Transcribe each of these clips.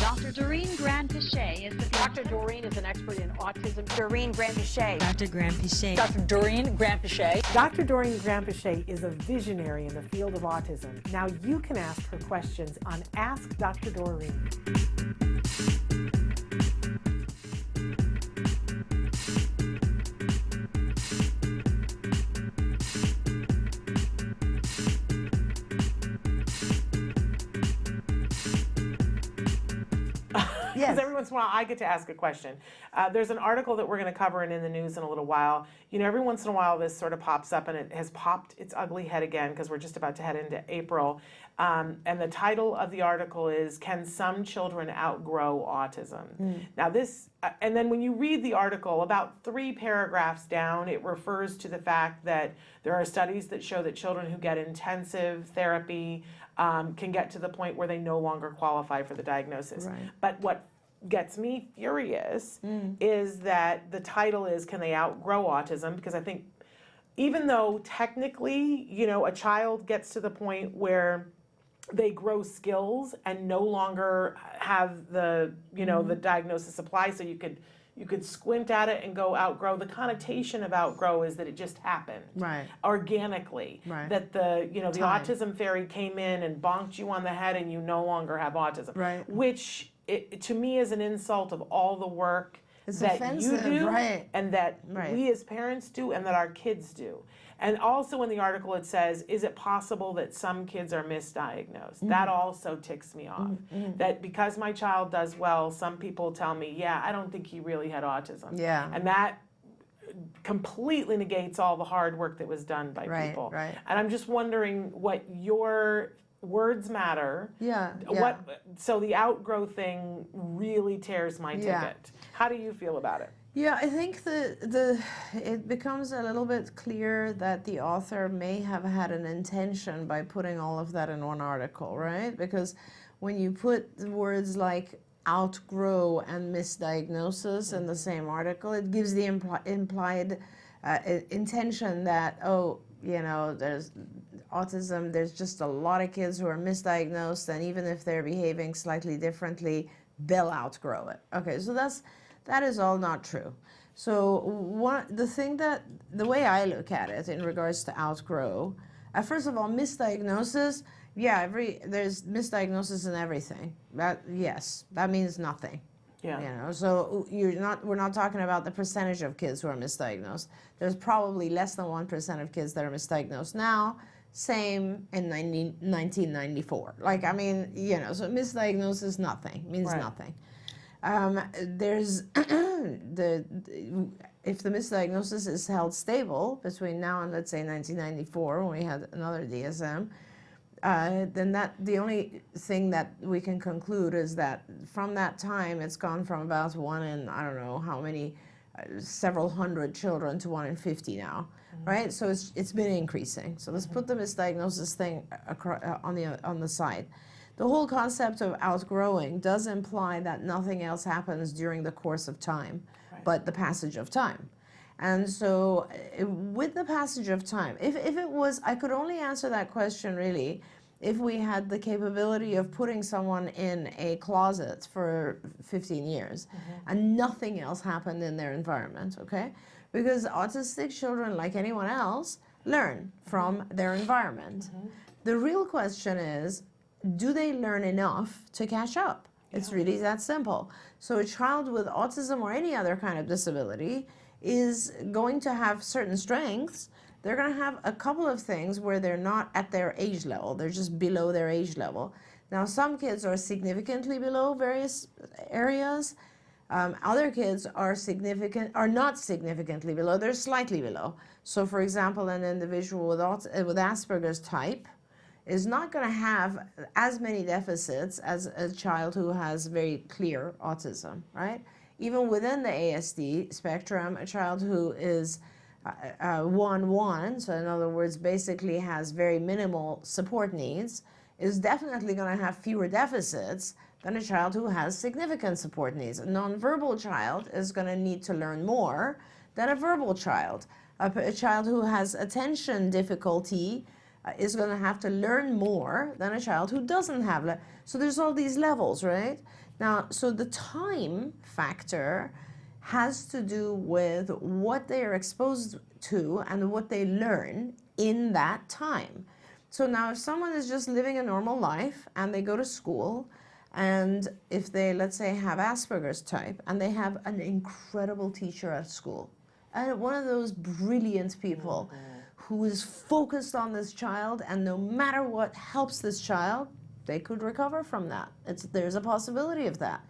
Dr. Doreen Grand-Pichet is the... Dr. Doreen is an expert in autism. Doreen Grand-Pichet. Dr. Grand-Pichet. Dr. Doreen Grand-Pichet. Dr. Doreen Grand-Pichet is a visionary in the field of autism. Now you can ask her questions on Ask Dr. Doreen. Because every once in a while I get to ask a question. There's an article that we're going to cover in the news in a little while. You know, every once in a while this sort of pops up, and it has popped its ugly head again because we're just about to head into April. And the title of the article is, Can Some Children Outgrow Autism? Now this, and then when you read the article, about 3 paragraphs down, it refers to the fact that there are studies that show that children who get intensive therapy can get to the point where they no longer qualify for the diagnosis. Right. But what gets me furious is that the title is, Can They Outgrow Autism? Because I think even though technically, you know, a child gets to the point where they grow skills and no longer have the, you know, the diagnosis apply, so you could squint at it and go outgrow. The connotation of outgrow is that it just happened organically. That the, you know, the autism fairy came in and bonked you on the head and you no longer have autism. Which to me is an insult of all the work that you do and that we as parents do and that our kids do. And also in the article it says, is it possible that some kids are misdiagnosed? That also ticks me off. That because my child does well, some people tell me, yeah, I don't think he really had autism. And that completely negates all the hard work that was done by people. And I'm just wondering what your words matter. So the outgrow thing really tears my ticket. How do you feel about it? Yeah, I think it becomes a little bit clear that the author may have had an intention by putting all of that in one article, right? Because when you put words like outgrow and misdiagnosis in the same article, it gives the implied intention that, oh, you know, there's autism, there's just a lot of kids who are misdiagnosed, and even if they're behaving slightly differently, they'll outgrow it. Okay, so that is all not true. So the way I look at it in regards to outgrow, first of all, misdiagnosis, yeah, there's misdiagnosis in everything. That means nothing. You know, so we're not talking about the percentage of kids who are misdiagnosed. There's probably less than 1% of kids that are misdiagnosed now. Same in 1994. Like, I mean, you know, so misdiagnosis, means nothing. There's if the misdiagnosis is held stable between now and, let's say, 1994, when we had another DSM, then the only thing that we can conclude is that from that time it's gone from about 1 in, I don't know how many, several hundred children to 1 in 50 now, right? So it's been increasing. So let's put the misdiagnosis thing on the side. The whole concept of outgrowing does imply that nothing else happens during the course of time, but the passage of time. And so with the passage of time, if it was, I could only answer that question really if we had the capability of putting someone in a closet for 15 years and nothing else happened in their environment, okay? Because autistic children, like anyone else, learn from their environment. The real question is, do they learn enough to catch up? It's really that simple. So a child with autism or any other kind of disability is going to have certain strengths. They're going to have a couple of things where they're not at their age level. They're just below their age level. Now, some kids are significantly below various areas. Other kids are not significantly below. They're slightly below. So, for example, an individual with Asperger's type is not going to have as many deficits as a child who has very clear autism, right? Even within the ASD spectrum, a child who is 1-1, so in other words, basically has very minimal support needs, is definitely going to have fewer deficits than a child who has significant support needs. A nonverbal child is going to need to learn more than a verbal child. A child who has attention difficulty is going to have to learn more than a child who doesn't have so there's all these levels, right? Now, so the time factor has to do with what they are exposed to and what they learn in that time. So now if someone is just living a normal life and they go to school, and if they, let's say, have Asperger's type and they have an incredible teacher at school, and one of those brilliant people who is focused on this child, and no matter what helps this child, they could recover from that. There's a possibility of that.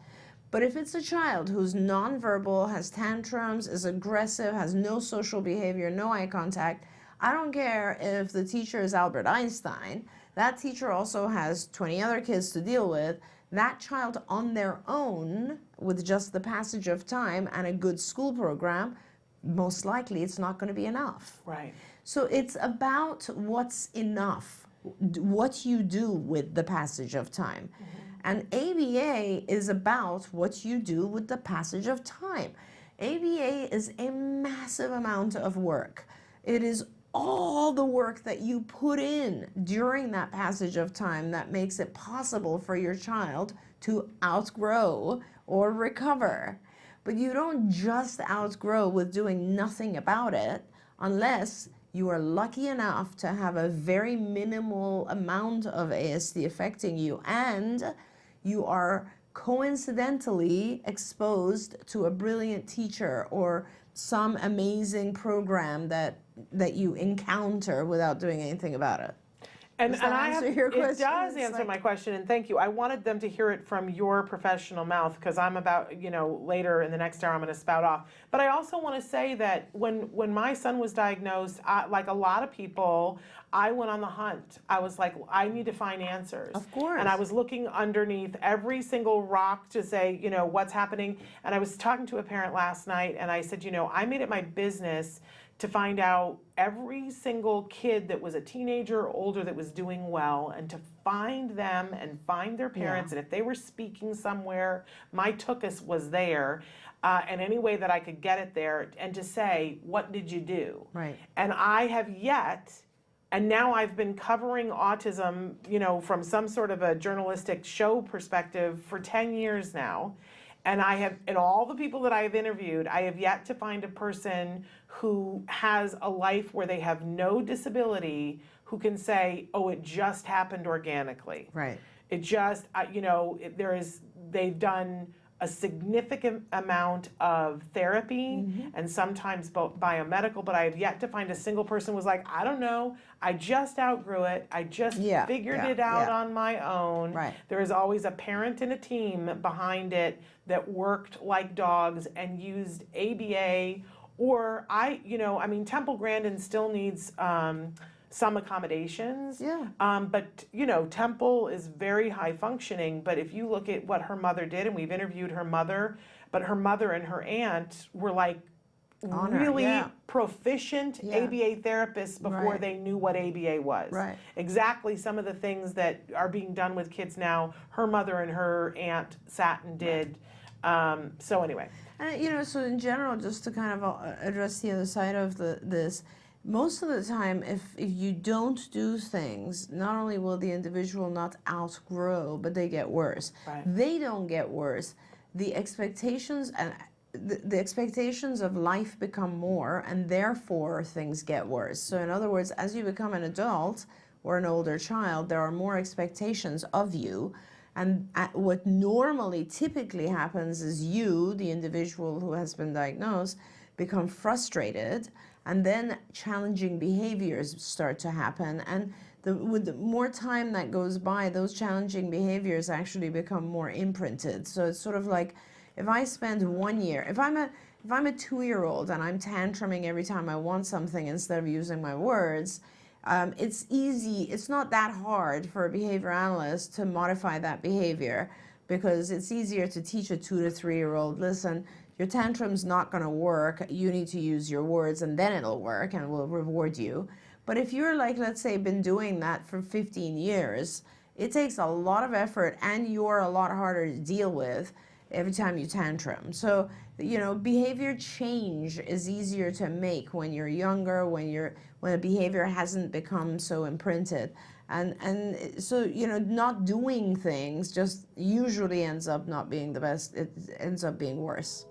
But if it's a child who's nonverbal, has tantrums, is aggressive, has no social behavior, no eye contact, I don't care if the teacher is Albert Einstein, that teacher also has 20 other kids to deal with. That child on their own, with just the passage of time and a good school program, most likely it's not going to be enough. Right. So it's about what's enough, what you do with the passage of time. And ABA is about what you do with the passage of time. ABA is a massive amount of work. It is all the work that you put in during that passage of time that makes it possible for your child to outgrow or recover. But you don't just outgrow with doing nothing about it unless you are lucky enough to have a very minimal amount of ASD affecting you and you are coincidentally exposed to a brilliant teacher or some amazing program that you encounter without doing anything about it. And, Does that I answer have, your it question? does It's answer like- my question, and thank you. I wanted them to hear it from your professional mouth because I'm about, later in the next hour I'm going to spout off. But I also want to say that when my son was diagnosed, like a lot of people, I went on the hunt. I was like, I need to find answers. Of course. And I was looking underneath every single rock to say, what's happening. And I was talking to a parent last night, and I said, I made it my business to find out every single kid that was a teenager or older that was doing well, and to find them and find their parents. And if they were speaking somewhere, my tuchus was there, and any way that I could get it there, and to say, what did you do? Right. And I have yet, and now I've been covering autism, from some sort of a journalistic show perspective for 10 years now. And I have, in all the people that I have interviewed, I have yet to find a person who has a life where they have no disability who can say, oh, it just happened organically. Right. It just, they've done a significant amount of therapy and sometimes biomedical, but I have yet to find a single person who was like, I don't know, I just outgrew it. I just figured it out on my own. Right. There is always a parent and a team behind it that worked like dogs and used ABA or Temple Grandin still needs some accommodations. Yeah. But Temple is very high functioning, but if you look at what her mother did, and we've interviewed her mother, but her mother and her aunt were like really proficient ABA therapists before they knew what ABA was. Right. Exactly some of the things that are being done with kids now, her mother and her aunt sat and did. So anyway. And so in general, just to kind of address the other side of this, most of the time, if you don't do things, not only will the individual not outgrow, but they get worse. Right. They don't get worse. The expectations and the expectations of life become more, and therefore things get worse. So in other words, as you become an adult or an older child, there are more expectations of you. And what normally typically happens is you, the individual who has been diagnosed, become frustrated, and then challenging behaviors start to happen. And with the more time that goes by, those challenging behaviors actually become more imprinted. So it's sort of like, if I spend 1 year, if I'm a 2-year-old and I'm tantruming every time I want something instead of using my words, it's easy, it's not that hard for a behavior analyst to modify that behavior, because it's easier to teach a 2 to 3-year-old, listen, your tantrum's not going to work, you need to use your words and then it'll work and we'll reward you. But if you're like, let's say, been doing that for 15 years, it takes a lot of effort and you're a lot harder to deal with. every time you tantrum. So, behavior change is easier to make when you're younger, when a behavior hasn't become so imprinted. And so, not doing things just usually ends up not being the best. It ends up being worse.